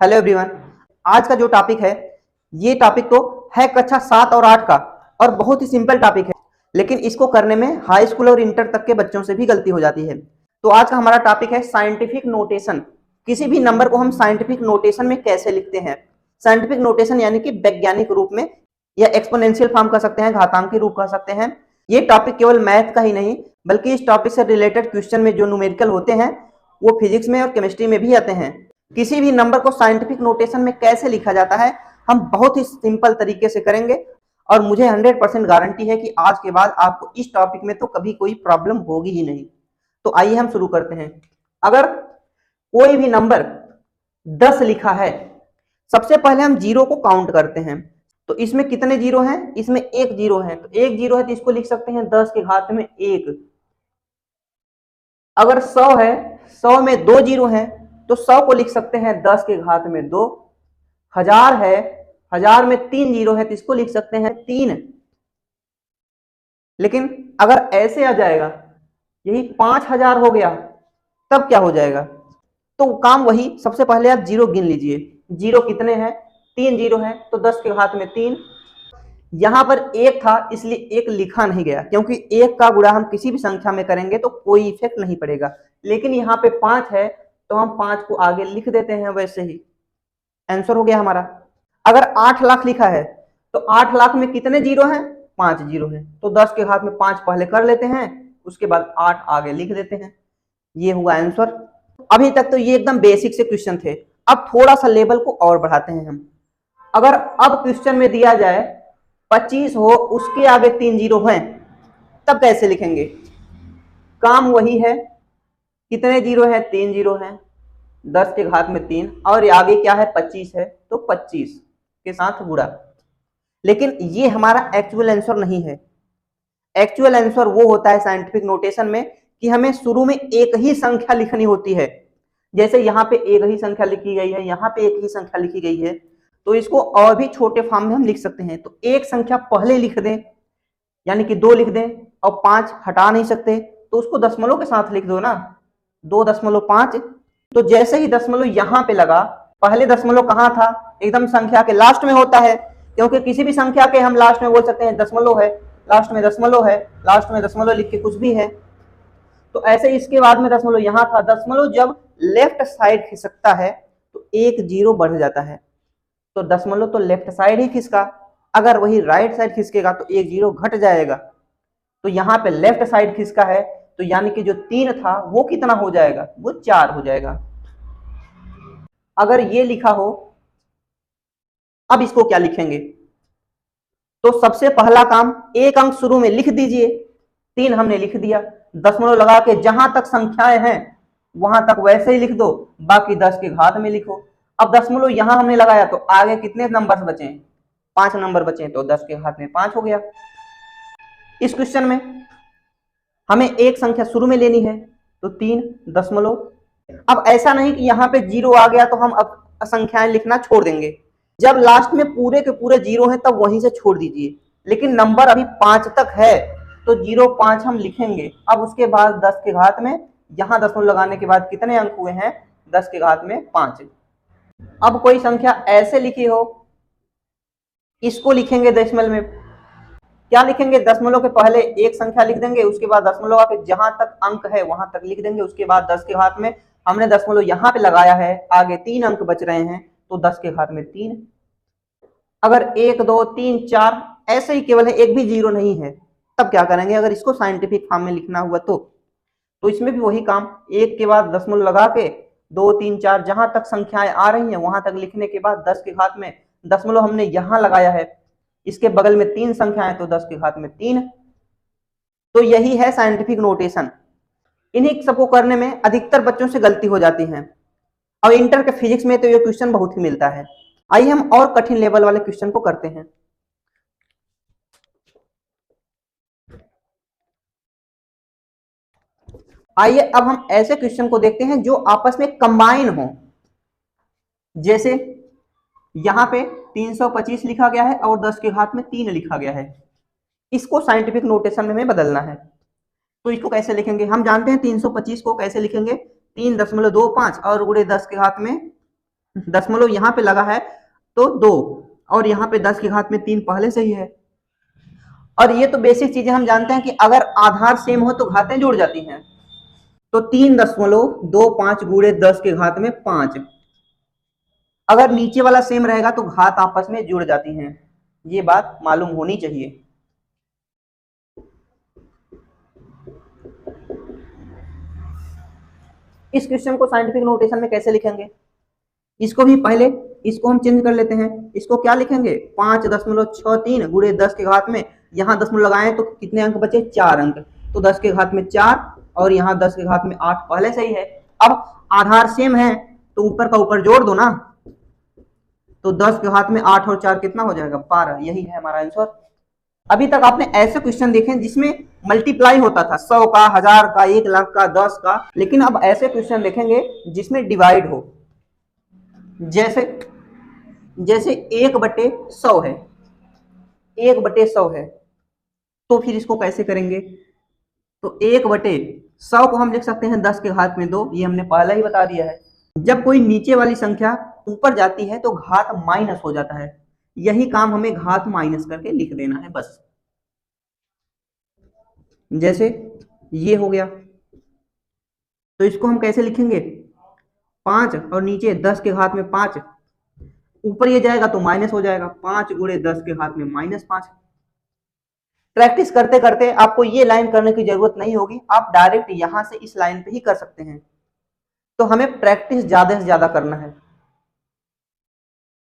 Hello everyone. आज का जो टॉपिक है, ये टॉपिक तो है कक्षा 7 और 8 का और बहुत ही सिंपल टॉपिक है, लेकिन इसको करने में हाई स्कूल और इंटर तक के बच्चों से भी गलती हो जाती है। तो आज का हमारा टॉपिक है साइंटिफिक नोटेशन। किसी भी नंबर को हम साइंटिफिक नोटेशन में कैसे लिखते हैं। साइंटिफिक नोटेशन यानी कि वैज्ञानिक रूप में, या एक्सपोनेंशियल फॉर्म कह सकते हैं, घातांकी रूप कह सकते हैं। ये टॉपिक केवल मैथ का ही नहीं, बल्कि इस टॉपिक से रिलेटेड क्वेश्चन में जो न्यूमेरिकल होते हैं वो फिजिक्स में और केमिस्ट्री में भी आते हैं। किसी भी नंबर को साइंटिफिक नोटेशन में कैसे लिखा जाता है हम बहुत ही सिंपल तरीके से करेंगे, और मुझे 100% गारंटी है कि आज के बाद आपको इस टॉपिक में तो कभी कोई प्रॉब्लम होगी ही नहीं। तो आइए हम शुरू करते हैं। अगर कोई भी नंबर 10 लिखा है, सबसे पहले हम जीरो को काउंट करते हैं। तो इसमें कितने जीरो हैं? इसमें एक जीरो है, तो एक जीरो है तो इसको लिख सकते हैं 10 के घात में 1। अगर 100 है, 100 में 2 जीरो हैं, तो 100 को लिख सकते हैं 10 के घात में 2। 1000 है, 1000 में 3 जीरो है तो इसको लिख सकते हैं 3। लेकिन अगर ऐसे आ जाएगा, यही 5000 हो गया, तब क्या हो जाएगा? तो काम वही, सबसे पहले आप जीरो गिन लीजिए। जीरो कितने हैं? 3 जीरो है, तो 10 के घात में 3। यहां पर एक था इसलिए एक लिखा नहीं गया, क्योंकि एक का गुणा हम किसी भी संख्या में करेंगे तो कोई इफेक्ट नहीं पड़ेगा। लेकिन यहाँ पे 5 है तो हम 5 को आगे लिख देते हैं, वैसे ही आंसर हो गया हमारा। अगर 8 लाख लिखा है तो 8 लाख में कितने जीरो हैं? 5 जीरो है, तो 10 के घात में 5 पहले कर लेते हैं, उसके बाद 8 आगे लिख देते हैं। ये हुआ आंसर। अभी तक तो ये एकदम बेसिक से क्वेश्चन थे। अब थोड़ा सा लेवल को और बढ़ाते हैं हम। अगर अब क्वेश्चन में दिया जाए 25 हो, उसके आगे 3 जीरो हैं, तब कैसे लिखेंगे? काम वही है, कितने जीरो है? 3 जीरो है, 10 के घात में 3, और आगे क्या है? 25 है, तो 25 के साथ गुणा। लेकिन ये हमारा एक्चुअल आंसर नहीं है। एक्चुअल आंसर वो होता है साइंटिफिक नोटेशन में कि हमें शुरू में एक ही संख्या लिखनी होती है। जैसे यहाँ पे एक ही संख्या लिखी गई है, यहाँ पे एक ही संख्या लिखी गई है, तो इसको और भी छोटे फॉर्म में हम लिख सकते हैं। तो एक संख्या पहले लिख दें, यानी कि 2 लिख दें, और 5 हटा नहीं सकते तो उसको दशमलव के साथ लिख दो ना, 2.5। तो जैसे ही दशमलव यहाँ पे लगा, पहले दशमलव कहाँ था? एकदम संख्या के लास्ट में होता है, क्योंकि किसी भी संख्या के हम लास्ट में बोल सकते हैं दशमलव है, लास्ट में दशमलव है, लास्ट में दशमलव लिख के कुछ भी है। तो ऐसे इसके बाद में दशमलव यहाँ था। दशमलव जब लेफ्ट साइड खिसकता है तो एक जीरो बढ़ जाता है, तो दशमलव तो लेफ्ट साइड ही खिसका। अगर वही राइट साइड खिसकेगा तो एक जीरो घट जाएगा। तो यहाँ पे लेफ्ट साइड खिसका है, तो यानी कि जो 3 था वो कितना हो जाएगा? वो 4 हो जाएगा। अगर ये लिखा हो, अब इसको क्या लिखेंगे? तो सबसे पहला काम, एक अंक शुरू में लिख दीजिए। 3 हमने लिख दिया, दशमलव लगा के जहां तक संख्याएं हैं वहां तक वैसे ही लिख दो, बाकी 10 के घात में लिखो। अब दशमलव यहां हमने लगाया तो आगे कितने नंबर बचे? 5 नंबर बचे, तो 10 के घात में 5 हो गया। इस क्वेश्चन में हमें एक संख्या शुरू में लेनी है, तो 3 दशमलव। अब ऐसा नहीं कि यहाँ पे जीरो आ गया तो हम अब संख्याएं लिखना छोड़ देंगे। जब लास्ट में पूरे के पूरे जीरो हैं तब वहीं से छोड़ दीजिए। लेकिन नंबर अभी 5 तक है तो 0.5 हम लिखेंगे। अब उसके बाद 10 के घात में, यहां दशमलव लगाने के बाद कितने अंक हुए हैं? 10 के घात में 5। अब कोई संख्या ऐसे लिखी हो, इसको लिखेंगे दशमलव में। क्या लिखेंगे? दशमलव के पहले एक संख्या लिख देंगे, उसके बाद दशमलव आके जहां तक अंक है वहां तक लिख देंगे। उसके बाद 10 के घात में हमने दशमलव यहाँ पे लगाया है, आगे 3 अंक बच रहे हैं, तो 10 के घात में 3। अगर 1 2 3 4 ऐसे ही केवल है, एक भी जीरो नहीं है, तब क्या करेंगे? अगर इसको साइंटिफिक फॉर्म में लिखना हुआ तो इसमें भी वही काम, एक के बाद दशमलव लगा के 2 3 4 जहां तक संख्याएं आ रही हैं वहां तक लिखने के बाद 10 के घात में दशमलव हमने यहां लगाया है, इसके बगल में 3 संख्याएं, तो 10 के घात में 3। तो यही है साइंटिफिक नोटेशन। इन्हीं सबको करने में अधिकतर बच्चों से गलती हो जाती है, और इंटर के फिजिक्स में तो ये क्वेश्चन बहुत ही मिलता है। आइए हम और कठिन लेवल वाले क्वेश्चन को करते हैं। आइए अब हम ऐसे क्वेश्चन को देखते हैं जो आपस में कंबाइन हो। जैसे यहां पे 325 लिखा गया है और 10 के घात में 3 लिखा गया है, इसको साइंटिफिक नोटेशन में बदलना है। तो इसको कैसे लिखेंगे? हम जानते हैं 325 को कैसे लिखेंगे, 3.25 और गुणे 10 के घात में दशमलव यहाँ पे लगा है तो 2, और यहाँ पे 10 के घात में 3 पहले से ही है। और ये तो बेसिक चीजें हम जानते हैं कि अगर आधार सेम हो तो घातें जुड़ जाती हैं। तो 3.25 गुणे 10 के घात में 5, अगर नीचे वाला सेम रहेगा तो घात आपस में जुड़ जाती हैं। ये बात मालूम होनी चाहिए। इस क्वेश्चन को साइंटिफिक नोटेशन में कैसे लिखेंगे, इसको भी पहले इसको हम चेंज कर लेते हैं। इसको क्या लिखेंगे, 5.63 गुणे 10 के घात में, यहाँ दशमलव लगाए तो कितने अंक बचे, 4 अंक, तो 10 के घात में 4 और यहाँ 10 के घात में 8 पहले से ही है। अब आधार सेम है तो ऊपर का ऊपर जोड़ दो ना, तो 10 के घात में 8 और 4 कितना हो जाएगा, 12। यही है हमारा आंसर। अभी तक आपने ऐसे क्वेश्चन देखे जिसमें मल्टीप्लाई होता था, 100 का, 1000 का, 1 लाख का, 10 का, लेकिन अब ऐसे क्वेश्चन देखेंगे जिसमें डिवाइड हो। जैसे 1/100 है, 1/100 है, तो फिर इसको कैसे करेंगे, तो 1/100 को हम लिख सकते हैं 10 के घात में 2, ये हमने पहले ही बता दिया है। जब कोई नीचे वाली संख्या ऊपर जाती है तो घात माइनस हो जाता है, यही काम हमें घात माइनस करके लिख देना है बस। जैसे ये हो गया, तो इसको हम कैसे लिखेंगे, 5 और नीचे 10 के घात में 5, ऊपर ये जाएगा तो माइनस हो जाएगा, 5 गुणे 10 के घात में -5। प्रैक्टिस करते करते आपको ये लाइन करने की जरूरत नहीं होगी, आप डायरेक्ट यहां से इस लाइन पे ही कर सकते हैं। तो हमें प्रैक्टिस ज्यादा से ज्यादा करना है।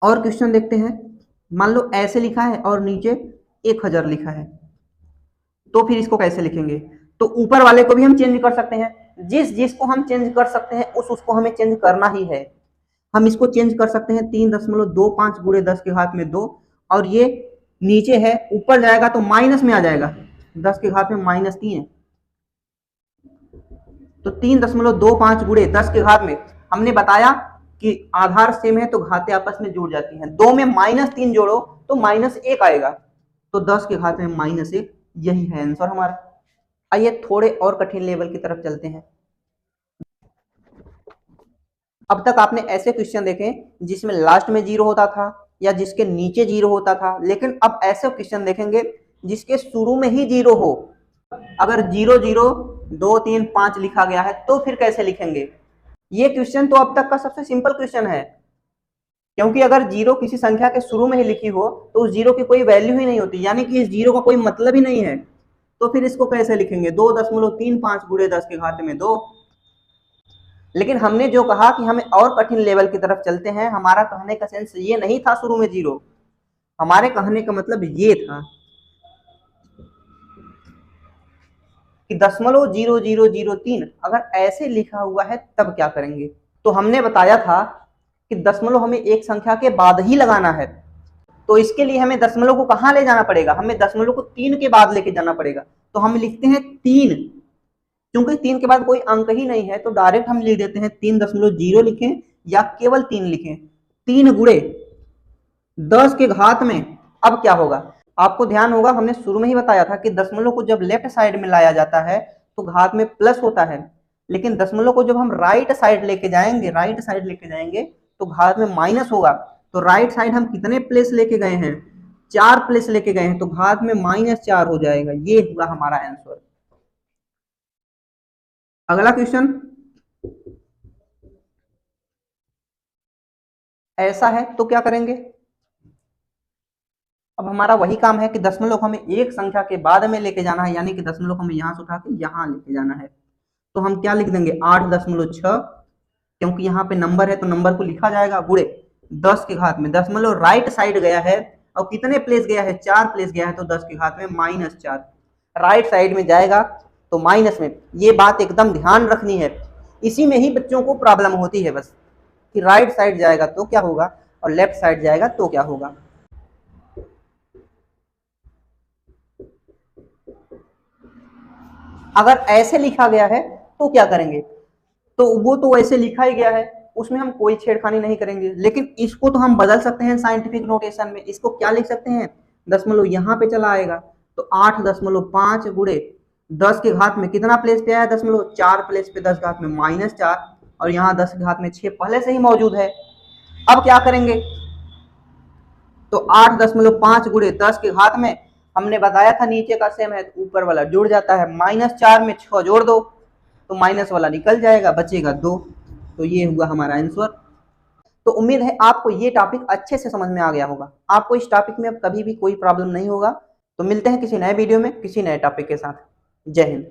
और क्वेश्चन देखते हैं, मान लो ऐसे लिखा है और नीचे 1000 लिखा है, तो फिर इसको कैसे लिखेंगे, तो ऊपर वाले को भी हम चेंज कर सकते हैं, जिसको हम चेंज कर सकते हैं उसको हमें चेंज करना ही है। हम इसको चेंज कर सकते हैं 3.25 गुणे 10 के घात में 2, और ये नीचे है, ऊपर जाएगा तो माइनस में आ जाएगा, 10 के घात में -3, तो 3.25 गुणे 10 के घात में, हमने बताया कि आधार सेम है तो घातें आपस में जुड़ जाती हैं। 2 में -3 जोड़ो तो -1 आएगा, तो 10 के घात में -1, यही है आंसर हमारा। आइए थोड़े और कठिन लेवल की तरफ चलते हैं। अब तक आपने ऐसे क्वेश्चन देखे जिसमें लास्ट में 0 होता था या जिसके नीचे 0 होता था, लेकिन अब ऐसे क्वेश्चन देखेंगे जिसके शुरू में ही 0 हो। अगर 0 0 2 3 5 लिखा गया है तो फिर कैसे लिखेंगे। ये क्वेश्चन तो अब तक का सबसे सिंपल क्वेश्चन है, क्योंकि अगर 0 किसी संख्या के शुरू में ही लिखी हो तो उस 0 की कोई वैल्यू ही नहीं होती, यानी कि इस 0 का कोई मतलब ही नहीं है। तो फिर इसको कैसे लिखेंगे, 2.35 गुणे 10 के घात में 2। लेकिन हमने जो कहा कि हमें और कठिन लेवल की तरफ चलते हैं, हमारा कहने का सेंस ये नहीं था शुरू में 0, हमारे कहने का मतलब ये था कि 0.0003 अगर ऐसे लिखा हुआ है तब क्या करेंगे। तो हमने बताया था कि दशमलव हमें एक संख्या के बाद ही लगाना है, तो इसके लिए हमें दशमलव को कहां ले जाना पड़ेगा, हमें दशमलव को 3 के बाद लेके जाना पड़ेगा। तो हम लिखते हैं 3, क्योंकि 3 के बाद कोई अंक ही नहीं है तो डायरेक्ट हम लिख देते हैं 3.0 लिखें या केवल 3 लिखें। 3 गुणे 10 के घात में, अब क्या होगा, आपको ध्यान होगा हमने शुरू में ही बताया था कि दशमलव को जब लेफ्ट साइड में लाया जाता है तो घात में प्लस होता है, लेकिन दशमलव को जब हम राइट साइड लेके जाएंगे तो घात में माइनस होगा। तो राइट साइड हम कितने प्लेस लेके गए हैं, 4 प्लेस लेके गए हैं, तो घात में -4 हो जाएगा। ये हुआ हमारा आंसर। अगला क्वेश्चन ऐसा है तो क्या करेंगे। अब हमारा वही काम है कि दशमलव हमें एक संख्या के बाद में लेके जाना है, यानी कि दशमलव हमें यहां से उठा के यहां लेके जाना है। तो हम क्या लिख देंगे, 8.6, क्योंकि यहाँ पे नंबर है तो नंबर को लिखा जाएगा, गुणे 10 के घात में, दशमलव राइट साइड गया है और कितने प्लेस गया है, 4 प्लेस गया है, तो 10 के घात में -4, राइट साइड में जाएगा तो माइनस में। ये बात एकदम ध्यान रखनी है, इसी में ही बच्चों को प्रॉब्लम होती है बस, कि राइट साइड जाएगा तो क्या होगा और लेफ्ट साइड जाएगा तो क्या होगा। अगर ऐसे लिखा गया है तो क्या करेंगे, तो वो तो वैसे लिखा ही गया है, उसमें हम कोई छेड़खानी नहीं करेंगे, लेकिन इसको तो हम बदल सकते हैं साइंटिफिक नोटेशन में। इसको क्या लिख सकते हैं, दशमलव यहाँ पे चला आएगा, तो 8.5 गुणे 10 के घात में कितना प्लेस पे आया दशमलव, 4 प्लेस पे 10 घात में -4, और यहाँ 10 के घात में 6 पहले से ही मौजूद है, अब क्या करेंगे, तो 8.5 गुणे 10 के घात में, हमने बताया था नीचे का सेम है तो ऊपर वाला जुड़ जाता है, -4 में 6 जोड़ दो तो माइनस वाला निकल जाएगा, बचेगा 2। तो ये हुआ हमारा आंसर। तो उम्मीद है आपको ये टॉपिक अच्छे से समझ में आ गया होगा, आपको इस टॉपिक में अब कभी भी कोई प्रॉब्लम नहीं होगा। तो मिलते हैं किसी नए वीडियो में किसी नए टॉपिक के साथ। जय हिंद।